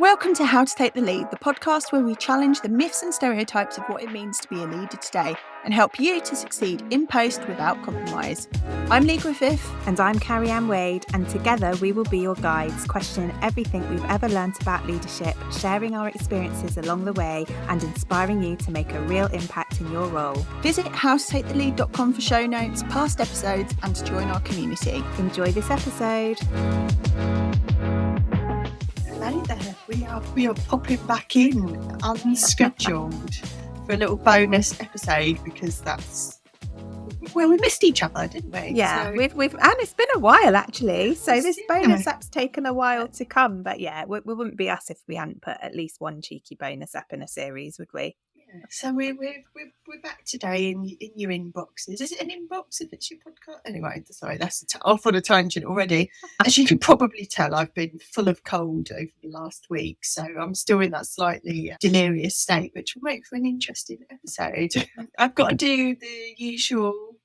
Welcome to How to Take the Lead, the podcast where we challenge the myths and stereotypes of what it means to be a leader today and help you to succeed in post without compromise. I'm Lee Griffith. And I'm Carrie-Anne Wade, and together we will be your guides, questioning everything we've ever learnt about leadership, sharing our experiences along the way and inspiring you to make a real impact in your role. Visit howtotakethelead.com for show notes, past episodes and to join our community. Enjoy this episode. Hello there, we are popping back in unscheduled for a little bonus episode because we missed each other, didn't we? Yeah, so, we've and it's been a while actually. So this bonus yeah. app's taken a while to come, but yeah, we wouldn't be us if we hadn't put at least one cheeky bonus app in a series, would we? So we're back today in your inboxes. Is it an inbox if it's your podcast? Anyway, sorry, that's off on a tangent already. As you can probably tell, I've been full of cold over the last week, so I'm still in that slightly delirious state, which will make for an interesting episode. I've got to do the usual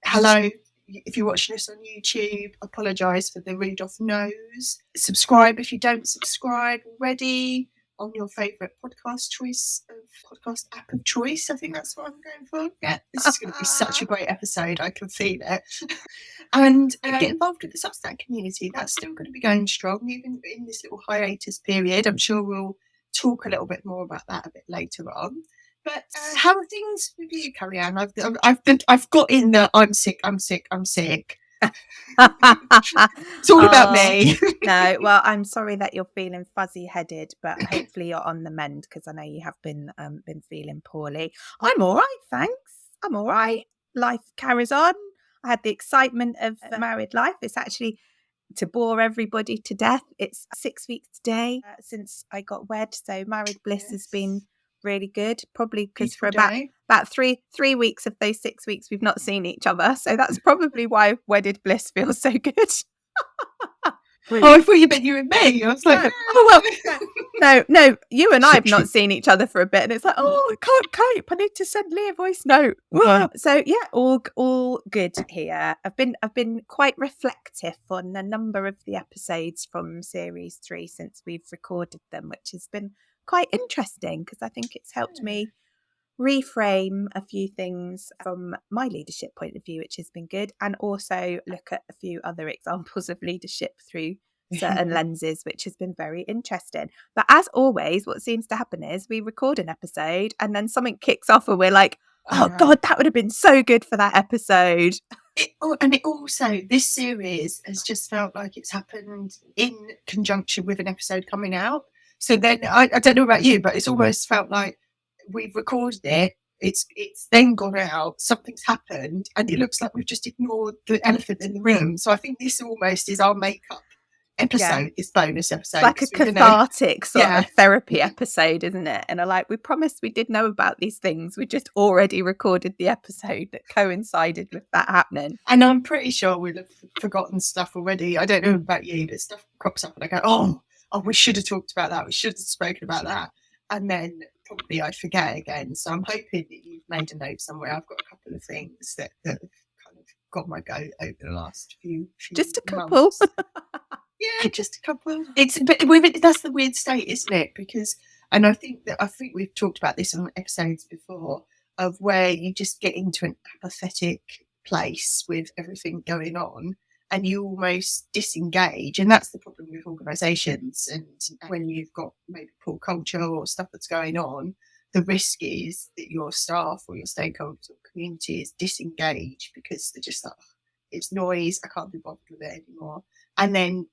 hello. If you're watching us on YouTube, apologise for the read off nose. Subscribe if you don't subscribe already on your favourite podcast app of choice. I think that's what I'm going for. Yeah, this is going to be such a great episode. I can feel it. And get involved with the Substack community. That's still going to be going strong, even in this little hiatus period. I'm sure we'll talk a little bit more about that a bit later on. But how are things with you, Carrie-Anne? I've got in the I'm sick. It's all about me. No, well, I'm sorry that you're feeling fuzzy-headed, but hopefully you're on the mend because I know you have been feeling poorly. I'm all right, thanks. I'm all right. Life carries on. I had the excitement of married life. It's actually, to bore everybody to death, it's 6 weeks today since I got wed. So married bliss has been really good, probably because for about three weeks of those 6 weeks we've not seen each other, so that's probably why wedded bliss feels so good. I thought you meant you and me. I was like, no, you and I have not seen each other for a bit, and it's like, I can't cope. I need to send Lee a voice note. So yeah, all good here. I've been quite reflective on a number of the episodes from series 3 since we've recorded them, which has been quite interesting because I think it's helped me reframe a few things from my leadership point of view, which has been good, and also look at a few other examples of leadership through certain lenses, which has been very interesting. But as always, what seems to happen is we record an episode and then something kicks off and we're like, God, that would have been so good for that episode. This series has just felt like it's happened in conjunction with an episode coming out. So then I don't know about you, but it's almost felt like we've recorded it, it's then gone out, something's happened, and it looks like we've just ignored the elephant in the room. So I think this almost is our makeup episode, this bonus episode. It's like a cathartic sort of therapy episode, isn't it? And we promised we did know about these things. We just already recorded the episode that coincided with that happening. And I'm pretty sure we'll have forgotten stuff already. I don't know about you, but stuff crops up and I go, oh, we should have talked about that. We should have spoken about that. And then probably I'd forget again. So I'm hoping that you've made a note somewhere. I've got a couple of things that have kind of got my goat over the last few just a couple. Yeah, just a couple. That's the weird state, isn't it? Because, and I think we've talked about this on episodes before, of where you just get into an apathetic place with everything going on, and you almost disengage. And that's the problem with organisations. And when you've got maybe poor culture or stuff that's going on, the risk is that your staff or your stakeholders or community is disengaged because they're just like, it's noise, I can't be bothered with it anymore. And then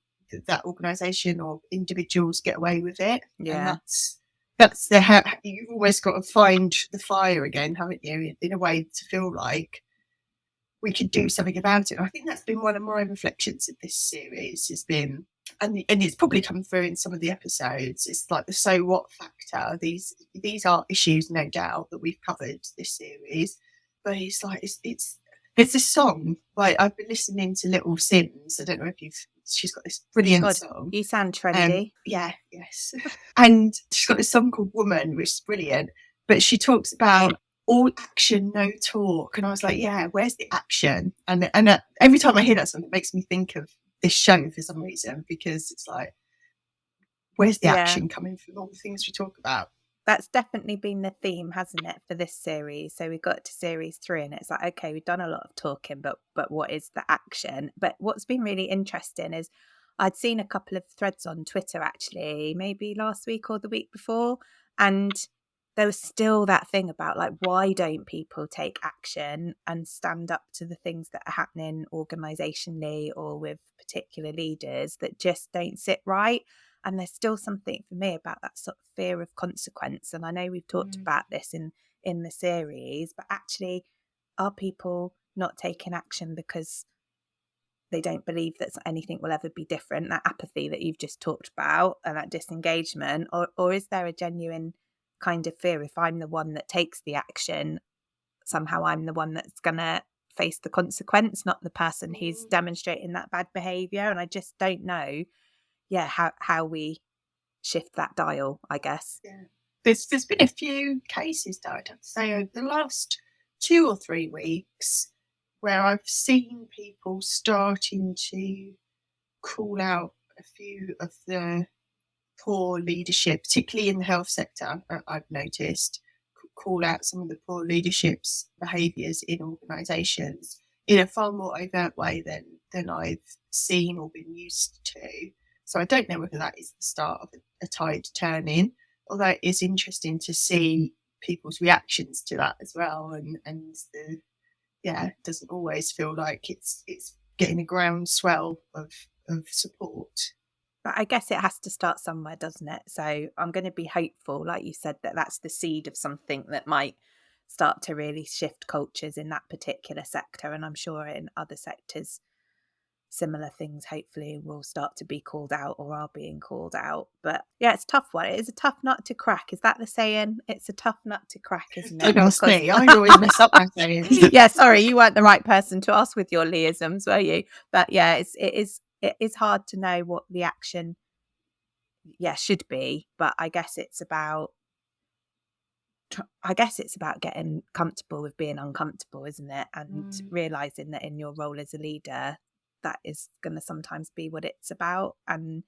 that organisation or individuals get away with it. Yeah. And that's you've always got to find the fire again, haven't you, in a way to feel like we could do something about it. I think that's been one of my reflections of this series has been, and it's probably come through in some of the episodes, it's like the so what factor. These are issues, no doubt, that we've covered this series, but it's like it's this song, like I've been listening to Little Sims. I don't know if she's got this brilliant song. You sound trendy. Yes. And she's got this song called Woman, which is brilliant, but she talks about all action, no talk. And I was like, yeah, where's the action? And every time I hear that song, it makes me think of this show for some reason, because it's like where's the action coming from all the things we talk about? That's definitely been the theme, hasn't it, for this series? So we got to series 3 and it's like, okay, we've done a lot of talking, but what is the action? But what's been really interesting is I'd seen a couple of threads on Twitter, actually, maybe last week or the week before, and there was still that thing about, like, why don't people take action and stand up to the things that are happening organisationally or with particular leaders that just don't sit right? And there's still something for me about that sort of fear of consequence. And I know we've talked about this in the series, but actually, are people not taking action because they don't believe that anything will ever be different? That apathy that you've just talked about and that disengagement, or is there a genuine kind of fear, if I'm the one that takes the action, somehow I'm the one that's going to face the consequence, not the person who's demonstrating that bad behaviour? And I just don't know how we shift that dial, I guess. Yeah. There's been a few cases, though, I'd have to say, over the last 2 or 3 weeks where I've seen people starting to call out a few of the poor leadership, particularly in the health sector. I've noticed, call out some of the poor leadership's behaviours in organisations in a far more overt way than I've seen or been used to. So I don't know whether that is the start of a tide turning, although it is interesting to see people's reactions to that as well. And it doesn't always feel like it's getting a groundswell of support. But I guess it has to start somewhere, doesn't it? So I'm going to be hopeful, like you said, that that's the seed of something that might start to really shift cultures in that particular sector. And I'm sure in other sectors, similar things hopefully will start to be called out or are being called out. But yeah, it's a tough one. It is a tough nut to crack. Is that the saying? It's a tough nut to crack, isn't it? Don't ask me. I always mess up my sayings. Yeah, sorry, you weren't the right person to ask with your Leisms, were you? But yeah, it is hard to know what the action should be. But I guess it's about getting comfortable with being uncomfortable, isn't it? And realizing that in your role as a leader, that is going to sometimes be what it's about. And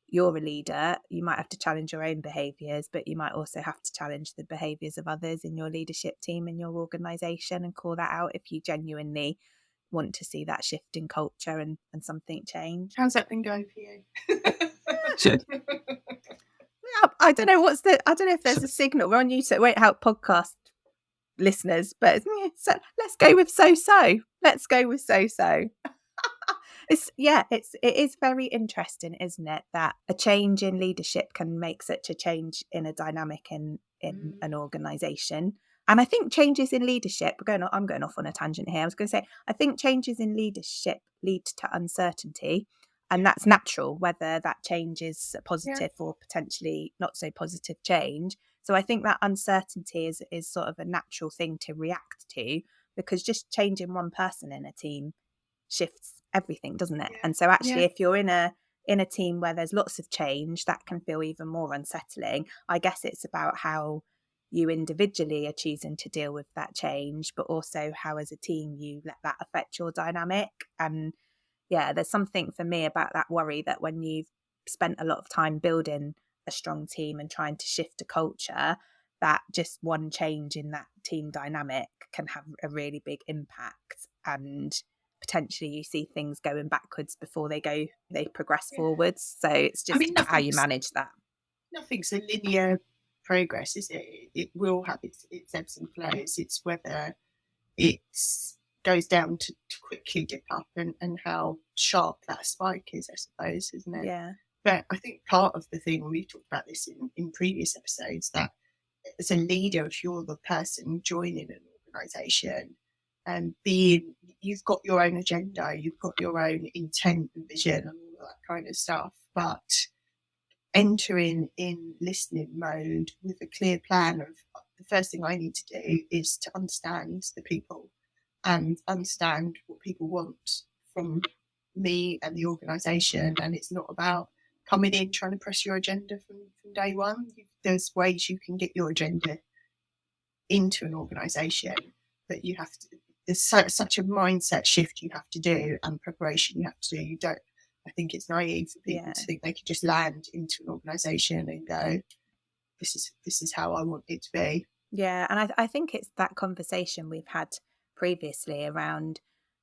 you're a leader, you might have to challenge your own behaviours, but you might also have to challenge the behaviours of others in your leadership team, in your organisation, and call that out if you genuinely want to see that shift in culture and something change. How's that been going for you? I don't know if there's a signal. We're on YouTube. It won't help podcast listeners, but so let's go with so-so. Let's go with so-so. It is very interesting, isn't it, that a change in leadership can make such a change in a dynamic in an organisation. And I think changes in leadership, I'm going off on a tangent here. I was going to say, I think changes in leadership lead to uncertainty, and that's natural, whether that change is a positive or potentially not so positive change. So I think that uncertainty is sort of a natural thing to react to, because just changing one person in a team shifts everything, doesn't it? And so actually if you're in a team where there's lots of change, that can feel even more unsettling. I guess it's about how you individually are choosing to deal with that change, but also how as a team you let that affect your dynamic. And there's something for me about that worry that when you've spent a lot of time building a strong team and trying to shift a culture, that just one change in that team dynamic can have a really big impact, and potentially you see things going backwards before they progress forwards. So it's just how you manage that. Nothing's a linear progress, is it? It will have its ebbs and flows. It's whether it goes down to quickly dip up and how sharp that spike is, I suppose, isn't it? Yeah. But I think part of the thing, we've talked about this in previous episodes, that as a leader, if you're the person joining an organisation and you've got your own agenda, you've got your own intent and vision and all that kind of stuff, but entering in listening mode with a clear plan of the first thing I need to do is to understand the people and understand what people want from me and the organisation. And it's not about coming in trying to press your agenda from day one. There's ways you can get your agenda into an organisation, but there's such a mindset shift you have to do and preparation you have to do. I think it's naive for people to think they can just land into an organisation and go, this is how I want it to be. Yeah, and I think it's that conversation we've had previously around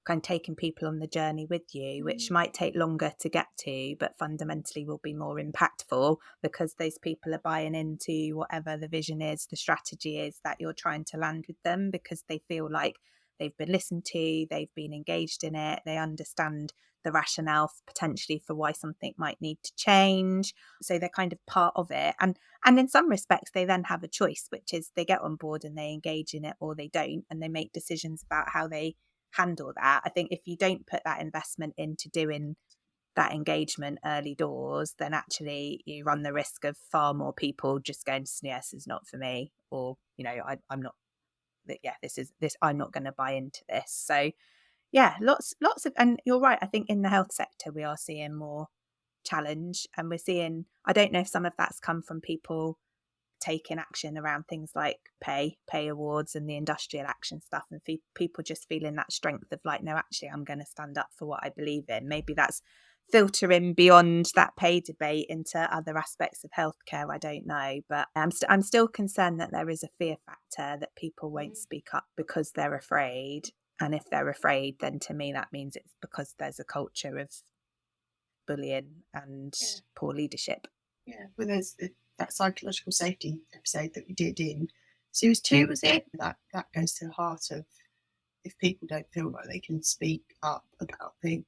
kind of taking people on the journey with you, which might take longer to get to, but fundamentally will be more impactful because those people are buying into whatever the vision is, the strategy is that you're trying to land with them, because they feel like they've been listened to, they've been engaged in it, they understand the rationale potentially for why something might need to change. So they're kind of part of it. And in some respects, they then have a choice, which is they get on board and they engage in it, or they don't, and they make decisions about how they handle that. I think if you don't put that investment into doing that engagement early doors, then actually you run the risk of far more people just going, yes, it's not for me, or, you know, I'm not, yeah, I'm not going to buy into this. So yeah, lots of, and you're right, I think in the health sector we are seeing more challenge, and we're seeing, I don't know if some of that's come from people taking action around things like pay awards and the industrial action stuff, and people just feeling that strength of like, no, actually I'm going to stand up for what I believe in. Maybe that's filtering beyond that pay debate into other aspects of healthcare, I don't know, but I'm still concerned that there is a fear factor, that people won't speak up because they're afraid. And if they're afraid, then to me that means it's because there's a culture of bullying and poor leadership. Yeah, well, there's that psychological safety episode that we did in series 2, was it? That goes to the heart of if people don't feel like they can speak up about things.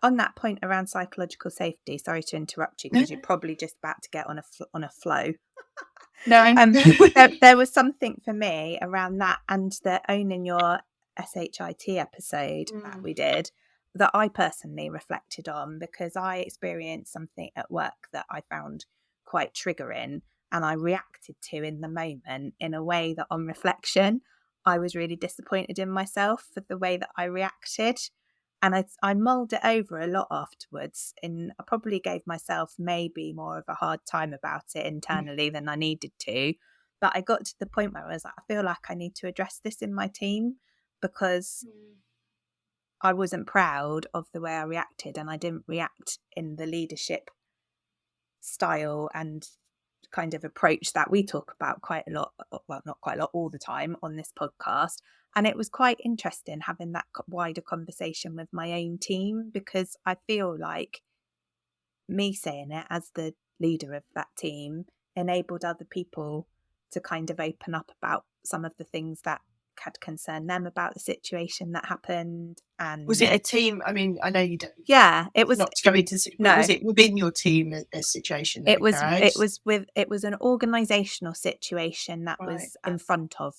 On that point around psychological safety, sorry to interrupt you, because you're probably just about to get on a flow. No, there was something for me around that, and the owning your SHIT episode that we did, that I personally reflected on, because I experienced something at work that I found quite triggering, and I reacted to in the moment in a way that on reflection I was really disappointed in myself for the way that I reacted. And I mulled it over a lot afterwards, and I probably gave myself maybe more of a hard time about it internally than I needed to. But I got to the point where I was like, I feel like I need to address this in my team, because I wasn't proud of the way I reacted, and I didn't react in the leadership style and kind of approach that we talk about quite a lot, well, not quite a lot, all the time on this podcast. And it was quite interesting having that wider conversation with my own team, because I feel like me saying it as the leader of that team enabled other people to kind of open up about some of the things that had concerned them about the situation that happened. And was it a team? I mean, I know you don't. Yeah, it was not to go into. No, was it within your team a situation? That it was an organisational situation that was in front of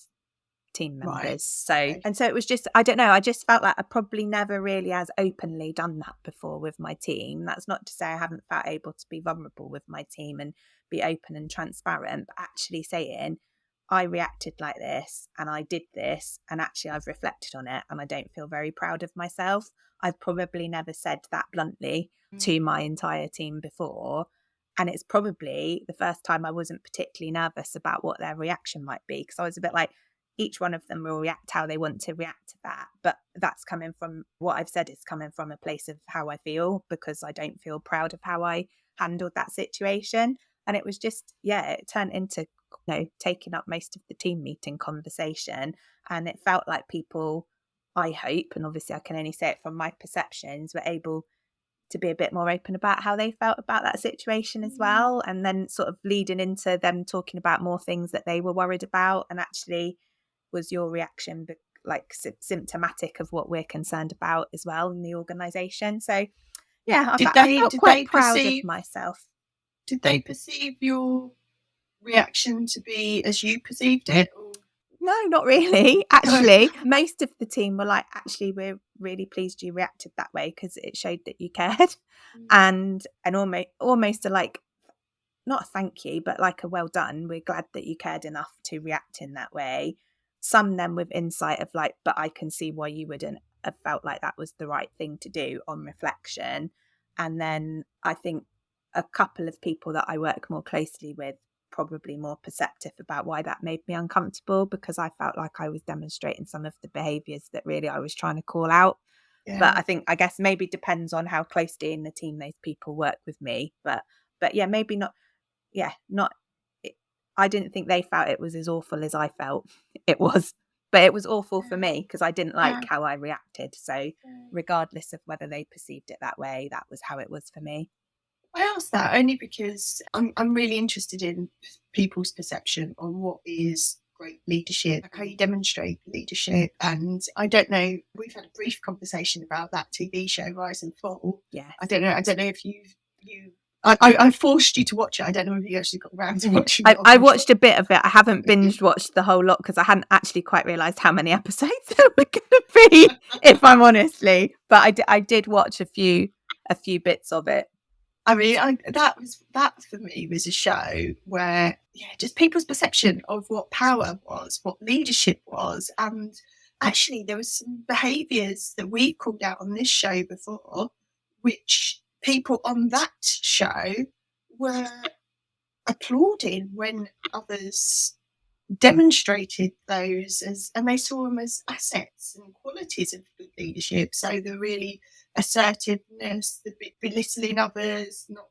team members. Right. So and so it was just, I don't know, I just felt like I probably never really as openly done that before with my team. That's not to say I haven't felt able to be vulnerable with my team and be open and transparent, but actually saying I reacted like this and I did this, and actually I've reflected on it and I don't feel very proud of myself. I've probably never said that bluntly to my entire team before, and it's probably the first time I wasn't particularly nervous about what their reaction might be, because I was a bit like, each one of them will react how they want to react to that, but that's coming from what I've said is coming from a place of how I feel, because I don't feel proud of how I handled that situation. And it was just, it turned into, taking up most of the team meeting conversation, and it felt like people, I hope, and obviously I can only say it from my perceptions, were able to be a bit more open about how they felt about that situation as well, and then sort of leading into them talking about more things that they were worried about. And actually was your reaction like symptomatic of what we're concerned about as well in the organisation? So I felt quite proud of myself. Did they perceive your reaction to be as you perceived it? No, not really. Actually, most of the team were like, actually, we're really pleased you reacted that way, because it showed that you cared. And almost a like, not a thank you, but like a well done. We're glad that you cared enough to react in that way. Some then with insight of like, but I can see why you wouldn't have felt like that was the right thing to do on reflection. And then I think a couple of people that I work more closely with probably more perceptive about why that made me uncomfortable, because I felt like I was demonstrating some of the behaviours that really I was trying to call out But I guess maybe depends on how closely in the team those people work with me. But yeah, maybe not. Yeah, not. I didn't think they felt it was as awful as I felt it was, but it was awful for me because I didn't like how I reacted. So regardless of whether they perceived it that way, that was how it was for me. I asked that only because I'm really interested in people's perception on what is great leadership, how you demonstrate leadership. And I don't know, we've had a brief conversation about that TV show, Rise and Fall. Yeah. I don't know if I forced you to watch it. I don't know if you actually got around to watching it. I watched a bit of it. I haven't binge watched the whole lot because I hadn't actually quite realised how many episodes there were going to be, if I'm honestly. But I did watch a few bits of it. I mean, that for me was a show where, just people's perception of what power was, what leadership was. And actually, there was some behaviours that we called out on this show before, which people on that show were applauding when others demonstrated those and they saw them as assets and qualities of good leadership. So the really assertiveness, the belittling others, not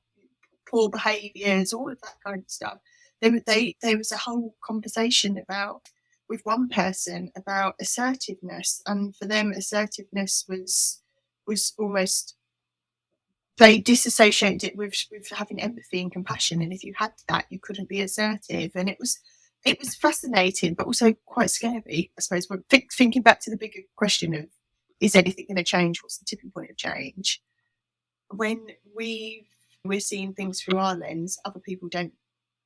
poor behaviours, all of that kind of stuff. There was a whole conversation about, with one person, about assertiveness, and for them assertiveness was almost, they disassociated it with having empathy and compassion, and if you had that you couldn't be assertive. And it was fascinating but also quite scary, I suppose. We're thinking back to the bigger question of, is anything going to change? What's the tipping point of change? When we're seeing things through our lens, other people don't.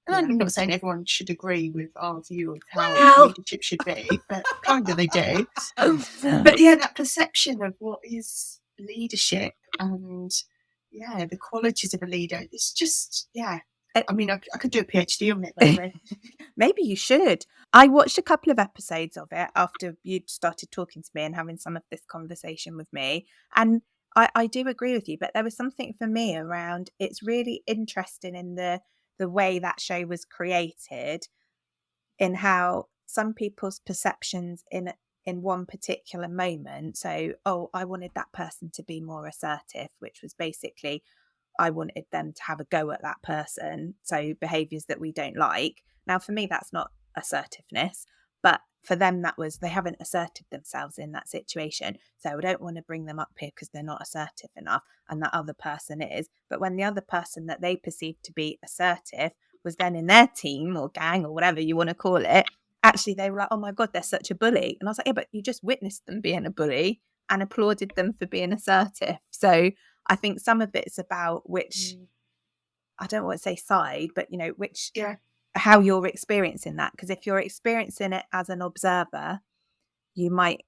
And I'm not saying everyone should agree with our view of how leadership should be, but kind of they do. But that perception of what is leadership and the qualities of a leader, it's just, I mean, I could do a PhD on it, maybe. Maybe you should. I watched a couple of episodes of it after you'd started talking to me and having some of this conversation with me. And I do agree with you, but there was something for me around, it's really interesting in the way that show was created, in how some people's perceptions in one particular moment. So, I wanted that person to be more assertive, which was basically, I wanted them to have a go at that person. So behaviours that we don't like. Now, for me, that's not assertiveness, but for them, that was, they haven't asserted themselves in that situation. So I don't want to bring them up here because they're not assertive enough, and that other person is. But when the other person that they perceived to be assertive was then in their team or gang or whatever you want to call it, actually they were like, oh my God, they're such a bully. And I was like, yeah, but you just witnessed them being a bully and applauded them for being assertive. So I think some of it's about which, I don't want to say side, but which, how you're experiencing that. Because if you're experiencing it as an observer, you might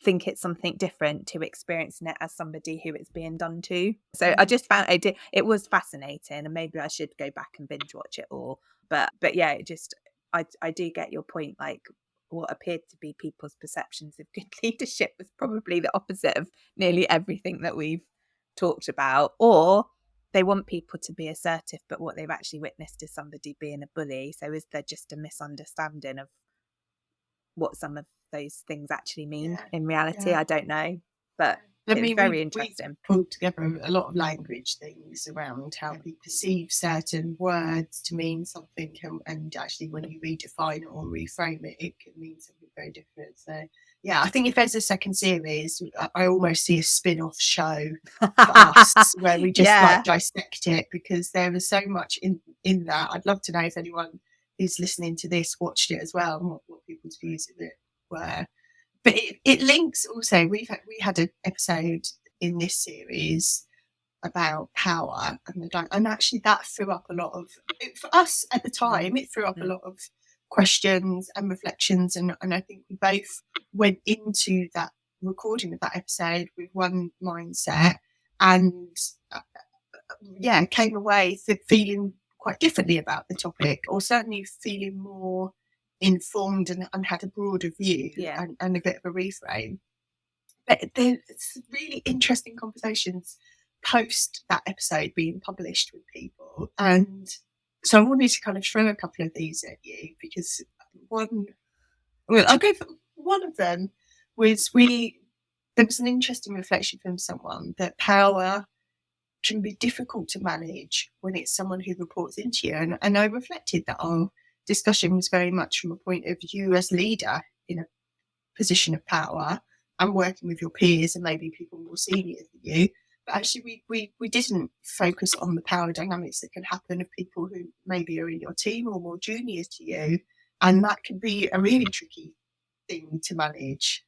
think it's something different to experiencing it as somebody who it's being done to. So I just found it was fascinating, and maybe I should go back and binge watch it all. But yeah, it just, I do get your point. Like, what appeared to be people's perceptions of good leadership was probably the opposite of nearly everything that we've talked about. Or they want people to be assertive, but what they've actually witnessed is somebody being a bully. So is there just a misunderstanding of what some of those things actually mean in reality? I don't know, but it's very interesting. We pulled together a lot of language things around how we perceive certain words to mean something, and actually when you redefine it or reframe it, it can mean something very different. So I think if there's a second series, I almost see a spin-off show for us where we just dissect it, because there was so much in that. I'd love to know if anyone who's listening to this watched it as well, and what people's views of it were. But it links also. We had an episode in this series about power, and actually that threw up a lot of, for us at the time, it threw up a lot of questions and reflections, and I think we both went into that recording of that episode with one mindset, and came away feeling quite differently about the topic, or certainly feeling more informed and had a broader view, and a bit of a reframe. But there's really interesting conversations post that episode being published with people, and so I wanted to kind of throw a couple of these at you, because I'll go for one of them. Was we there was an interesting reflection from someone that power can be difficult to manage when it's someone who reports into you. And I reflected that our discussion was very much from a point of view as leader in a position of power and working with your peers and maybe people more senior than you. But actually, we didn't focus on the power dynamics that can happen of people who maybe are in your team or more juniors to you. And that can be a really tricky thing to manage.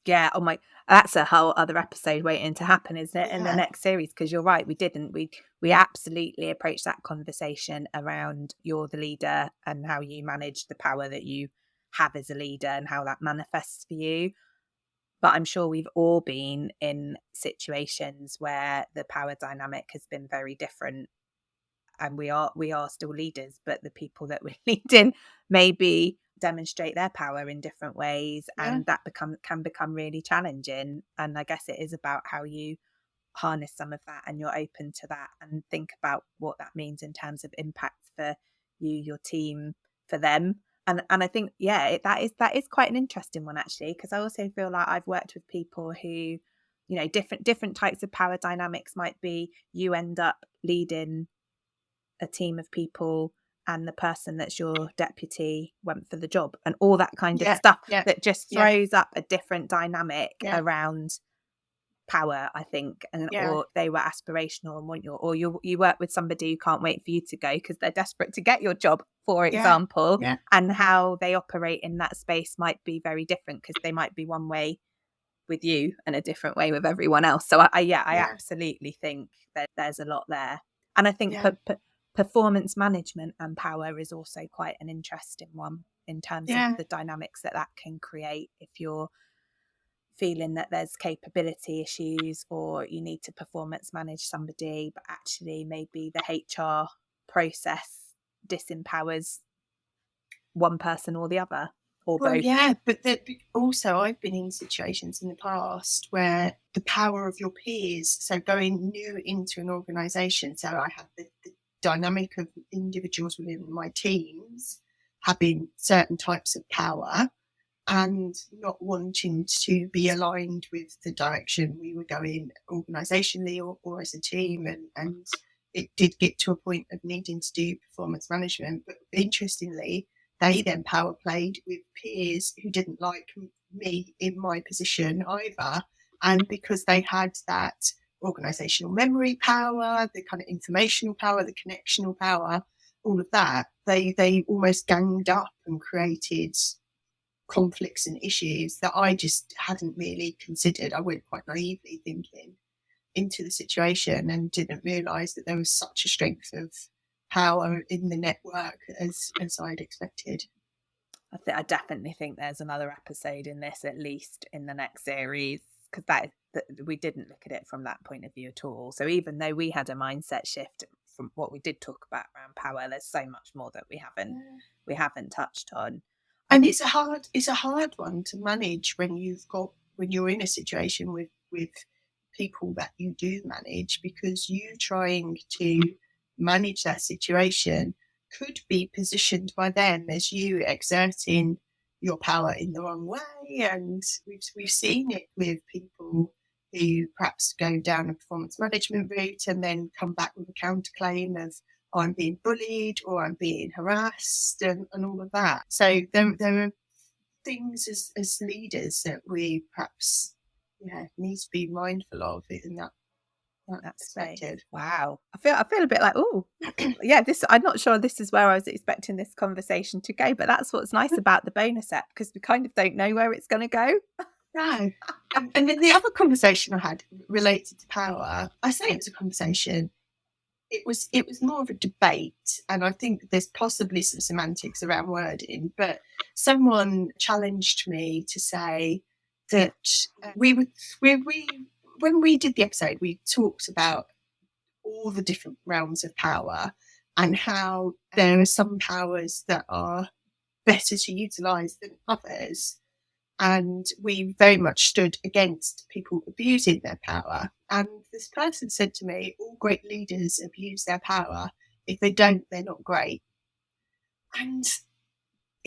Yeah, oh my, that's a whole other episode waiting to happen, isn't it, in the Yeah. next series? Because you're right, we absolutely approached that conversation around you're the leader and how you manage the power that you have as a leader and how that manifests for you. But I'm sure we've all been in situations where the power dynamic has been very different, and we are still leaders, but the people that we're leading maybe demonstrate their power in different ways, and that can become really challenging. And I guess it is about how you harness some of that, and you're open to that and think about what that means in terms of impact for you, your team, for them. And I think that is quite an interesting one, actually, because I also feel like I've worked with people who, you know, different types of power dynamics might be you end up leading a team of people and the person that's your deputy went for the job and all that kind of stuff that just throws up a different dynamic around power, I think. And or they were aspirational and want your, or you work with somebody who can't wait for you to go because they're desperate to get your job, for example, and how they operate in that space might be very different because they might be one way with you and a different way with everyone else. So I absolutely think that there's a lot there. And I think performance management and power is also quite an interesting one in terms of the dynamics that can create if you're feeling that there's capability issues or you need to performance manage somebody, but actually maybe the HR process disempowers one person or the other. Or both. Yeah, but also I've been in situations in the past where the power of your peers, so going new into an organisation, so I have the dynamic of individuals within my teams having certain types of power and not wanting to be aligned with the direction we were going organisationally or as a team. And it did get to a point of needing to do performance management. But interestingly, they then power played with peers who didn't like me in my position either. And because they had that organisational memory power, the kind of informational power, the connectional power, all of that, they almost ganged up and created conflicts and issues that I just hadn't really considered. I went quite naively thinking into the situation and didn't realise that there was such a strength of power in the network as I'd expected. I definitely think there's another episode in this, at least in the next series, because that we didn't look at it from that point of view at all. So even though we had a mindset shift from what we did talk about around power, there's so much more that we haven't touched on. And it's a hard one to manage when you're in a situation with people that you do manage, because you trying to manage that situation could be positioned by them as you exerting your power in the wrong way. And we've seen it with people who perhaps go down a performance management route and then come back with a counterclaim of, oh, I'm being bullied or I'm being harassed and all of that. So there are things as leaders that we perhaps need to be mindful of in that perspective. Wow. I feel a bit like, oh, yeah, I'm not sure this is where I was expecting this conversation to go, but that's what's nice about the bonus app, because we kind of don't know where it's going to go. No. And then the other conversation I had related to power, I say it was a conversation. It was more of a debate, and I think there's possibly some semantics around wording, but someone challenged me to say that when we did the episode, we talked about all the different realms of power and how there are some powers that are better to utilise than others. And we very much stood against people abusing their power. And this person said to me, all great leaders abuse their power. If they don't, they're not great. And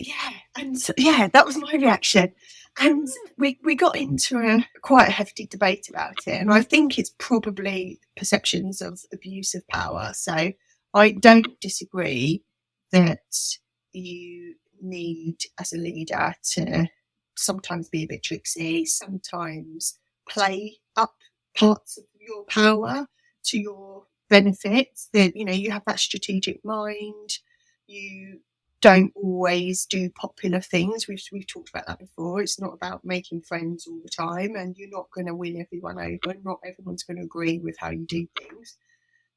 Yeah, and so, yeah, that was my reaction. And we got into quite a hefty debate about it. And I think it's probably perceptions of abuse of power. So I don't disagree that you need, as a leader, to sometimes be a bit tricksy, sometimes play up parts of your power to your benefits. That, you know, you have that strategic mind. You don't always do popular things. We've talked about that before. It's not about making friends all the time, and you're not going to win everyone over. Not everyone's going to agree with how you do things.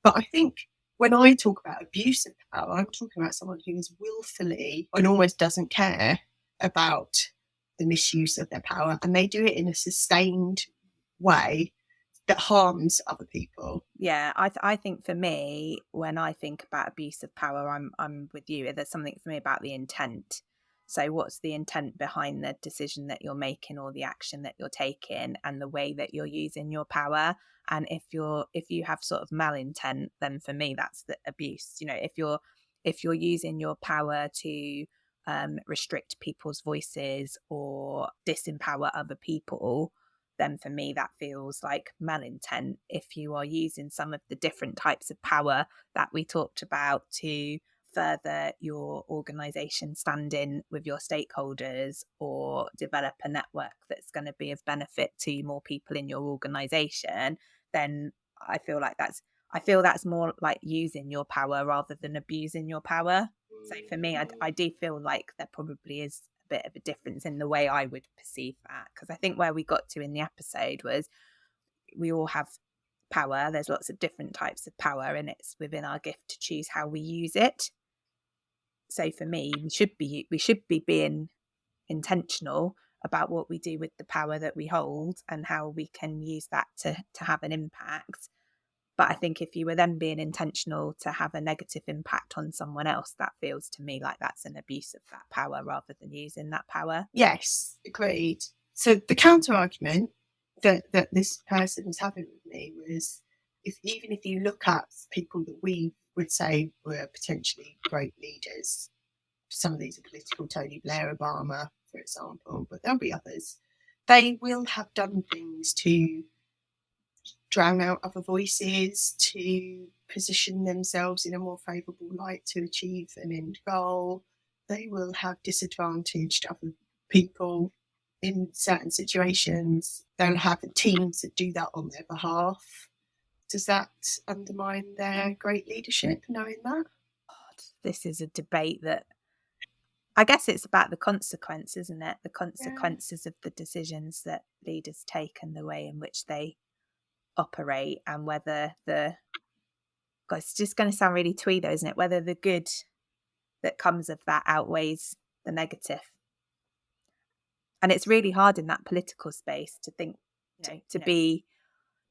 But I think when I talk about abuse of power, I'm talking about someone who is willfully and almost doesn't care about the misuse of their power, and they do it in a sustained way that harms other people. Yeah, I think for me, when I think about abuse of power, I'm with you. There's something for me about the intent. So what's the intent behind the decision that you're making or the action that you're taking and the way that you're using your power? And if you have sort of malintent, then for me that's the abuse. You know, if you're using your power to restrict people's voices or disempower other people, then for me that feels like malintent. If you are using some of the different types of power that we talked about to further your organisation standing with your stakeholders or develop a network that's going to be of benefit to more people in your organisation, then I feel that's more like using your power rather than abusing your power. So for me, I do feel like there probably is a bit of a difference in the way I would perceive that, because I think where we got to in the episode was we all have power. There's lots of different types of power, and it's within our gift to choose how we use it. So for me, we should be being intentional about what we do with the power that we hold and how we can use that to have an impact. But I think if you were then being intentional to have a negative impact on someone else, that feels to me like that's an abuse of that power rather than using that power. Yes, agreed. So the counter argument that this person was having with me was, even if you look at people that we would say were potentially great leaders, some of these are political, Tony Blair, Obama, for example, but there'll be others, they will have done things to drown out other voices, to position themselves in a more favourable light to achieve an end goal. They will have disadvantaged other people in certain situations. They'll have teams that do that on their behalf. Does that undermine their great leadership, knowing that? God, this is a debate that I guess it's about the consequence, isn't it? The consequences of the decisions that leaders take and the way in which they operate, and whether God, it's just going to sound really twee though, isn't it? Whether the good that comes of that outweighs the negative. And it's really hard in that political space to think, to be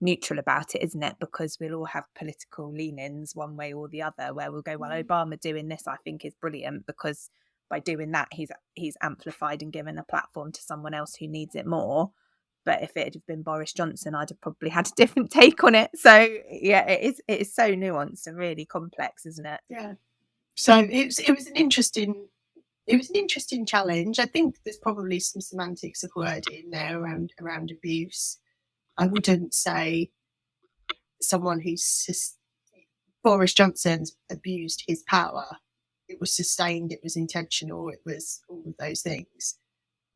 neutral about it, isn't it? Because we'll all have political leanings one way or the other, where we'll go, well, Obama doing this I think is brilliant because by doing that he's amplified and given a platform to someone else who needs it more. But if it had been Boris Johnson, I'd have probably had a different take on it. So yeah, it is so nuanced and really complex, isn't it? Yeah. So it was an interesting challenge. I think there's probably some semantics of wording there around abuse. I wouldn't say someone who's Boris Johnson's abused his power. It was sustained, it was intentional, it was all of those things.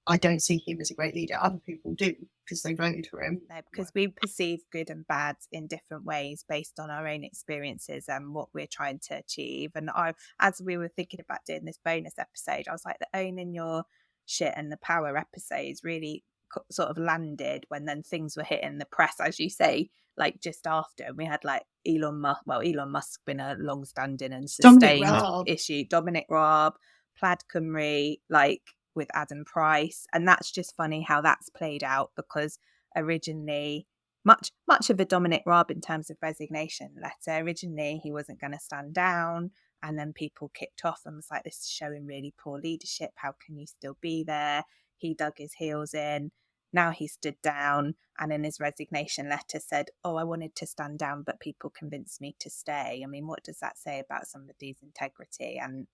I don't see him as a great leader. Other people do because they voted for him. No, because we perceive good and bad in different ways based on our own experiences and what we're trying to achieve. And as we were thinking about doing this bonus episode, I was like, the owning your shit and the power episodes really sort of landed when then things were hitting the press, as you say, like just after. And we had like Elon Musk's been a long-standing and sustained issue. Dominic Raab, Plaid Cymru, like with Adam Price. And that's just funny how that's played out, because originally much of a Dominic Raab in terms of resignation letter, originally he wasn't going to stand down, and then people kicked off and was like, this is showing really poor leadership, how can you still be there? He dug his heels in, Now he stood down, and in his resignation letter said, I wanted to stand down, but people convinced me to stay. I mean, what does that say about somebody's integrity? And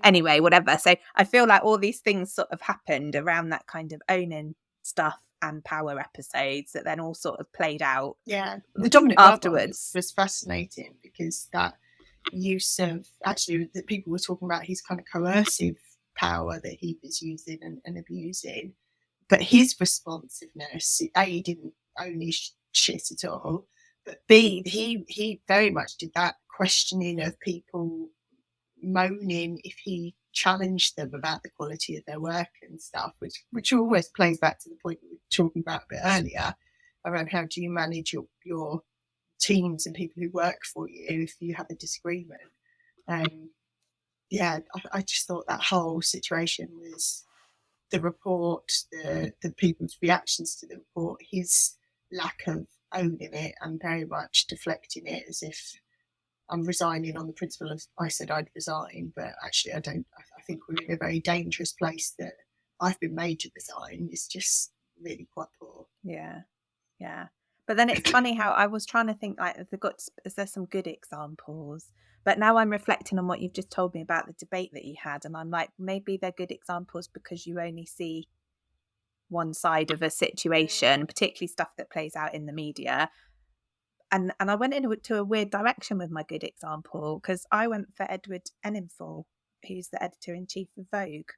anyway, whatever. So I feel like all these things sort of happened around that kind of owning stuff and power episodes that then all sort of played out. Yeah, the Dominic Raab afterwards was fascinating, because that use of, actually, that people were talking about his kind of coercive power that he was using and abusing, but his responsiveness, A, he didn't own his shit at all, but B, he very much did that questioning of people moaning if he challenged them about the quality of their work and stuff, which always plays back to the point we were talking about a bit earlier around how do you manage your teams and people who work for you if you have a disagreement. I just thought that whole situation was the report, the people's reactions to the report, his lack of owning it and very much deflecting it as if I'm resigning on the principle of I said I'd resign, but actually I don't. I think we're in a very dangerous place that I've been made to resign. It's just really quite poor. Yeah. But then it's funny how I was trying to think, like, is there some good examples? But now I'm reflecting on what you've just told me about the debate that you had, and I'm like, maybe they're good examples because you only see one side of a situation, particularly stuff that plays out in the media. And I went into a weird direction with my good example, because I went for Edward Enninful, who's the editor-in-chief of Vogue.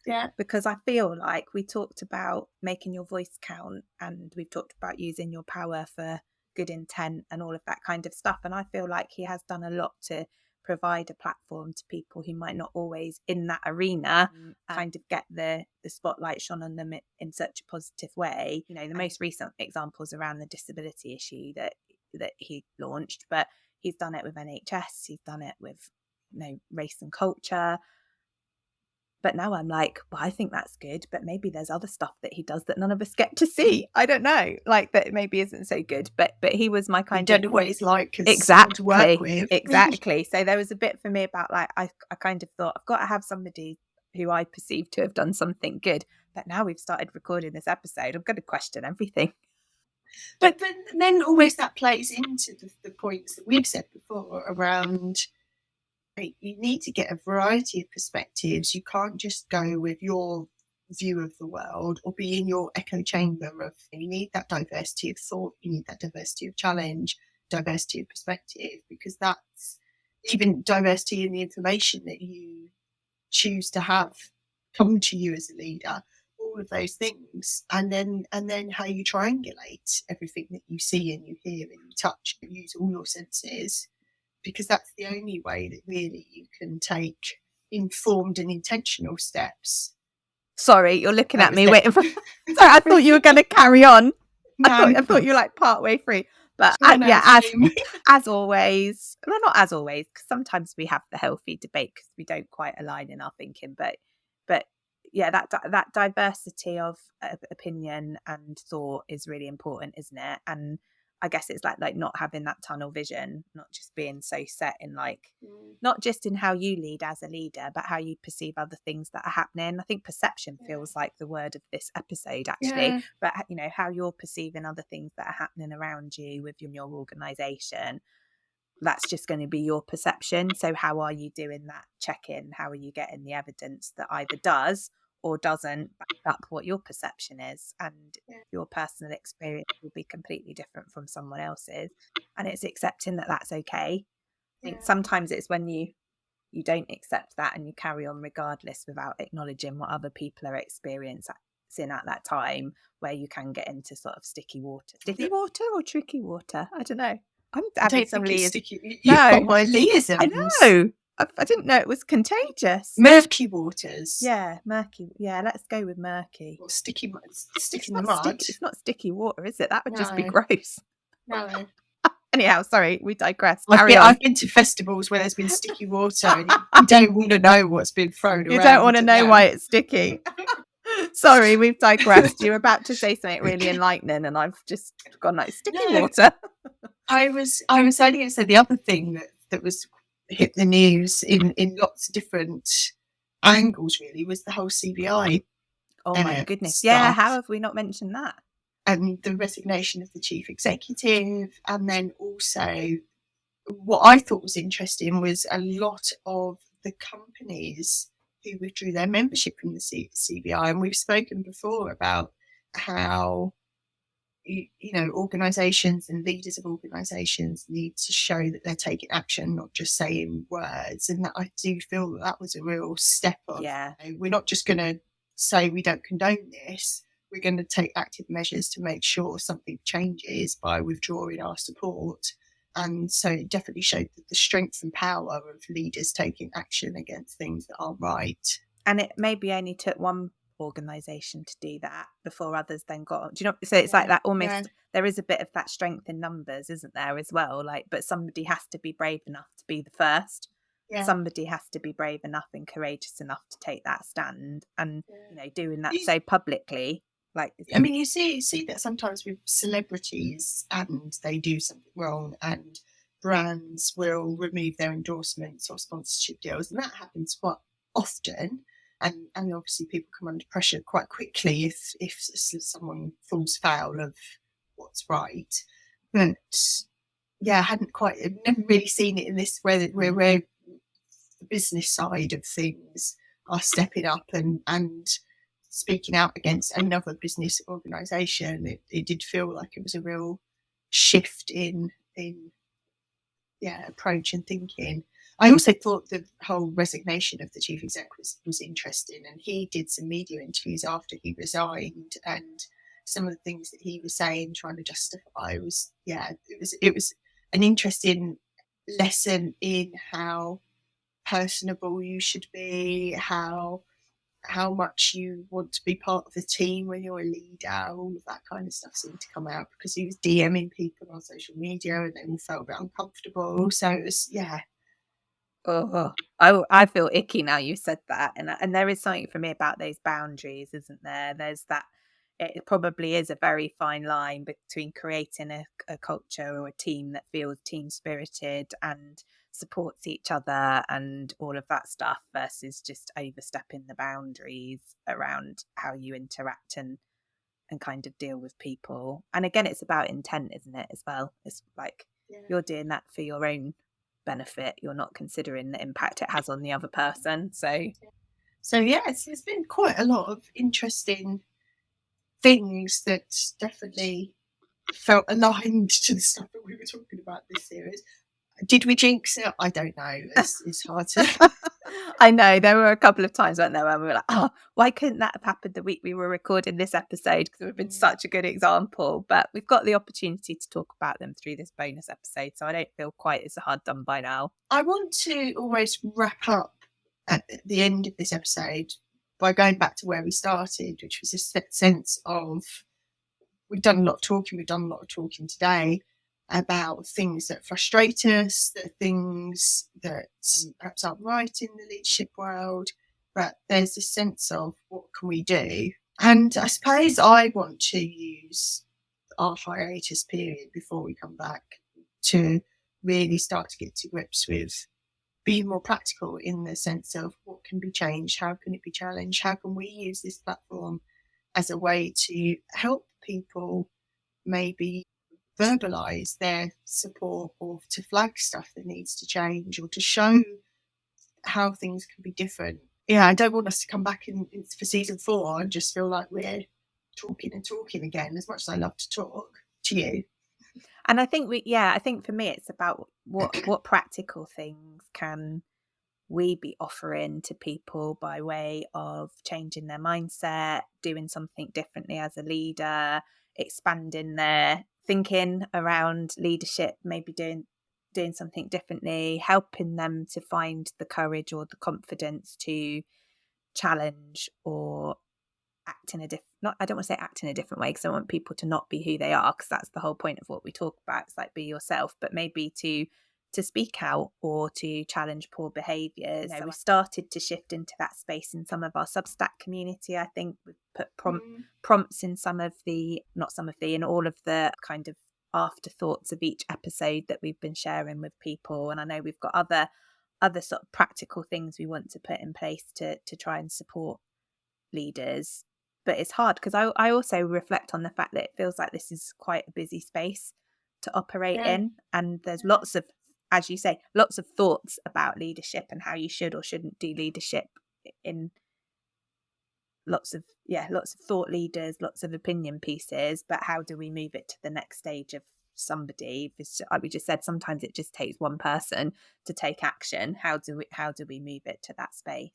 Yeah. Because I feel like we talked about making your voice count, and we've talked about using your power for good intent and all of that kind of stuff. And I feel like he has done a lot to provide a platform to people who might not always in that arena kind of get the spotlight shone on them in such a positive way. You know, the most recent examples around the disability issue that he launched, but he's done it with NHS, he's done it with, race and culture. But now I'm like, well, I think that's good, but maybe there's other stuff that he does that none of us get to see. I don't know, like that maybe isn't so good. But he was my kind of, don't know what it's like exactly to work with. Exactly. So there was a bit for me about, like, I kind of thought I've got to have somebody who I perceive to have done something good. But now we've started recording this episode, I'm going to question everything. But then always that plays into the points that we've said before around, you need to get a variety of perspectives. You can't just go with your view of the world or be in your echo chamber of, you need that diversity of thought, you need that diversity of challenge, diversity of perspective, because that's even diversity in the information that you choose to have come to you as a leader, all of those things, and then how you triangulate everything that you see and you hear and you touch, and use all your senses, because that's the only way that really you can take informed and intentional steps. Sorry, you're looking at me waiting for... Sorry, I thought you were going to carry on. No, I thought you were like part way through. But as always, well, not as always, because sometimes we have the healthy debate because we don't quite align in our thinking. But yeah, that diversity of opinion and thought is really important, isn't it? And I guess it's like not having that tunnel vision, not just being so set in not just in how you lead as a leader, but how you perceive other things that are happening. I think perception feels like the word of this episode, actually. But how you're perceiving other things that are happening around you within your organisation, that's just going to be your perception. So how are you doing that check-in? How are you getting the evidence that either does or doesn't back up what your perception is? And your personal experience will be completely different from someone else's, and it's accepting that that's okay. I think sometimes it's when you don't accept that and you carry on regardless without acknowledging what other people are experiencing at that time, where you can get into sort of sticky water or tricky water. I don't know. I'm having some Leah's. You've got my Leah's. I know. I didn't know it was contagious. Murky waters. Yeah, murky. Yeah, let's go with murky. Or sticky in the mud. It's not sticky water, is it? That would just be gross. No. Anyhow, sorry, we digress. I've been to festivals where there's been sticky water and you don't want to know what's been thrown around. You don't want to know why it's sticky. Sorry, we've digressed. You're about to say something really enlightening and I've just gone like sticky water. I was only going to say the other thing that was hit the news in lots of different angles really was the whole CBI Oh my goodness. staff. Yeah, how have we not mentioned that? And the resignation of the chief executive. And then also what I thought was interesting was a lot of the companies who withdrew their membership from the CBI. And we've spoken before about how, organisations and leaders of organisations need to show that they're taking action, not just saying words. And that I do feel that was a real step up. Yeah. We're not just going to say we don't condone this. We're going to take active measures to make sure something changes by withdrawing our support. And so it definitely showed the strength and power of leaders taking action against things that aren't right. And it maybe only took one organisation to do that before others then got on. Do you know? So it's like that almost, there is a bit of that strength in numbers, isn't there, as well? Like, but somebody has to be brave enough to be the first. Yeah. Somebody has to be brave enough and courageous enough to take that stand, and doing that so publicly. Like, I mean, you see that sometimes with celebrities, and they do something wrong, and brands will remove their endorsements or sponsorship deals, and that happens quite often. And obviously, people come under pressure quite quickly if someone falls foul of what's right. But yeah, I've never really seen it in this where the business side of things are stepping up and speaking out against another business organisation. It did feel like it was a real shift in approach and thinking. I also thought the whole resignation of the chief exec was interesting, and he did some media interviews after he resigned, and some of the things that he was saying, trying to justify, it was an interesting lesson in how personable you should be, how much you want to be part of the team when you're a leader. All of that kind of stuff seemed to come out because he was DMing people on social media and they all felt a bit uncomfortable. So it was, Oh, I feel icky now you said that, and there is something for me about those boundaries, isn't there? There's that. It probably is a very fine line between creating a culture or a team that feels team spirited and supports each other and all of that stuff versus just overstepping the boundaries around how you interact and kind of deal with people. And again, it's about intent, isn't it, as well? It's like you're doing that for your own benefit. You're not considering the impact it has on the other person. So yes, there's been quite a lot of interesting things that definitely felt aligned to the stuff that we were talking about this series. Did we jinx it? I don't know. It's hard to. I know there were a couple of times, weren't there, when we were like, oh, why couldn't that have happened the week we were recording this episode? Because it would have been such a good example. But we've got the opportunity to talk about them through this bonus episode, so I don't feel quite as hard done by now. I want to always wrap up at the end of this episode by going back to where we started, which was this sense of we've done a lot of talking today about things that frustrate us, that things that perhaps aren't right in the leadership world, but there's this sense of what can we do? And I suppose I want to use our hiatus period before we come back to really start to get to grips with being more practical in the sense of what can be changed, how can it be challenged, how can we use this platform as a way to help people maybe verbalise their support or to flag stuff that needs to change or to show how things can be different. Yeah, I don't want us to come back for season 4 and just feel like we're talking again, as much as I love to talk to you. And I think I think for me it's about what practical things can we be offering to people by way of changing their mindset, doing something differently as a leader, expanding their thinking around leadership, maybe doing something differently, helping them to find the courage or the confidence to challenge or act in a different, I don't want to say act in a different way because I want people to not be who they are, because that's the whole point of what we talk about. It's like be yourself, but maybe to speak out or to challenge poor behaviours. So we started to shift into that space in some of our Substack community. I think we've put prompts in in all of the kind of afterthoughts of each episode that we've been sharing with people. And I know we've got other sort of practical things we want to put in place to try and support leaders. but it's hard because I also reflect on the fact that it feels like this is quite a busy space to operate in, and there's lots of, as you say, lots of thoughts about leadership and how you should or shouldn't do leadership in lots of thought leaders, lots of opinion pieces, but how do we move it to the next stage of somebody? Like we just said, sometimes it just takes one person to take action. How do we move it to that space?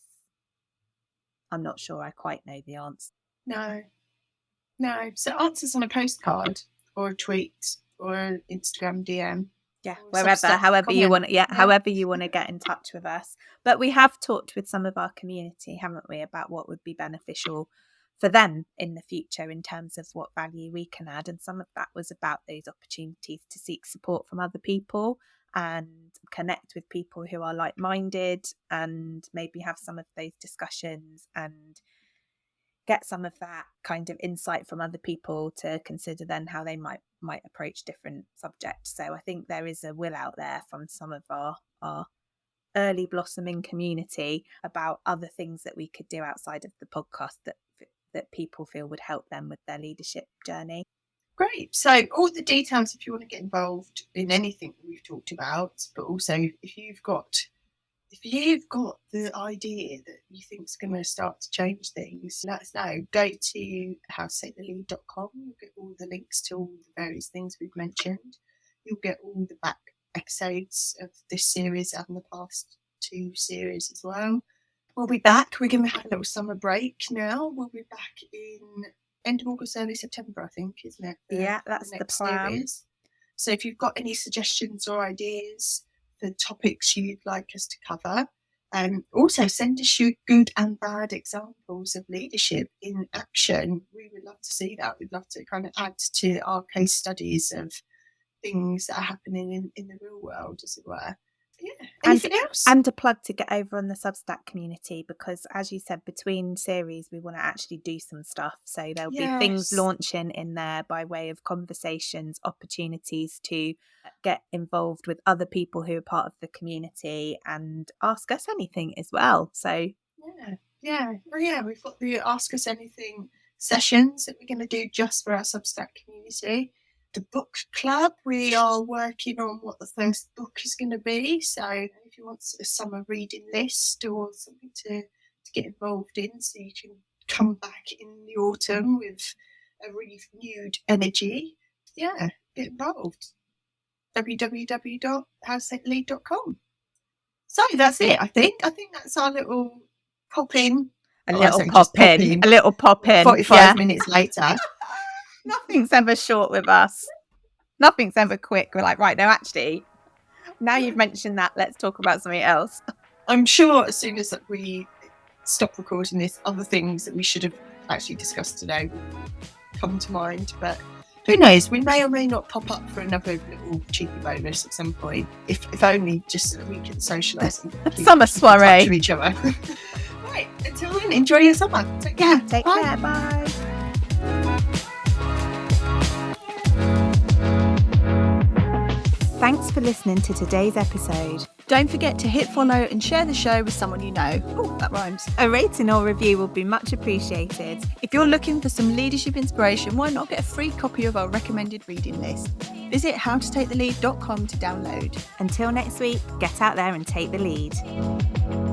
I'm not sure I quite know the answer. No. So answers on a postcard or a tweet or an Instagram DM. Yeah, however you want to get in touch with us. But we have talked with some of our community, haven't we, about what would be beneficial for them in the future in terms of what value we can add. And some of that was about those opportunities to seek support from other people and connect with people who are like-minded and maybe have some of those discussions and get some of that kind of insight from other people to consider then how they might approach different subjects. So I think there is a will out there from some of our early blossoming community about other things that we could do outside of the podcast that people feel would help them with their leadership journey. Great. So all the details if you want to get involved in anything we've talked about, but also if you've got the idea that you think is going to start to change things, let us know. Go to howtotake.com. You'll get all the links to all the various things we've mentioned. You'll get all the back episodes of this series and the past 2 series as well. We'll be back. We're going to have a little summer break now. We'll be back in end of August, early September, I think, isn't it? That's the plan. Series. So if you've got any suggestions or ideas for topics you'd like us to cover, also send us your good and bad examples of leadership in action. We would love to see that. We'd love to kind of add to our case studies of things that are happening in the real world, as it were. Yeah. Anything else? And a plug to get over on the Substack community, because as you said, between series we want to actually do some stuff. So there'll be things launching in there by way of conversations, opportunities to get involved with other people who are part of the community and ask us anything as well. So we've got the Ask Us Anything sessions that we're going to do just for our Substack community. The book club, we are working on what the first book is going to be. So if you want a summer reading list or something to get involved in, so you can come back in the autumn with a renewed energy, get involved. www.howtotake.com. So that's it, I think. I think that's our little pop-in. A little pop-in. 45 minutes later. Nothing's ever short with us. Nothing's ever quick. We're like, right, no, actually, now you've mentioned that, let's talk about something else. I'm sure as soon as we stop recording this, other things that we should have actually discussed today will come to mind. But who knows? We may or may not pop up for another little cheeky bonus at some point. If only just so that we can socialise and summer soiree with each other. Right, until then, enjoy your summer. Take care. Take care. Bye. Thanks for listening to today's episode. Don't forget to hit follow and share the show with someone you know. Oh, that rhymes. A rating or review will be much appreciated. If you're looking for some leadership inspiration, why not get a free copy of our recommended reading list? Visit howtotake.com to download. Until next week, get out there and take the lead.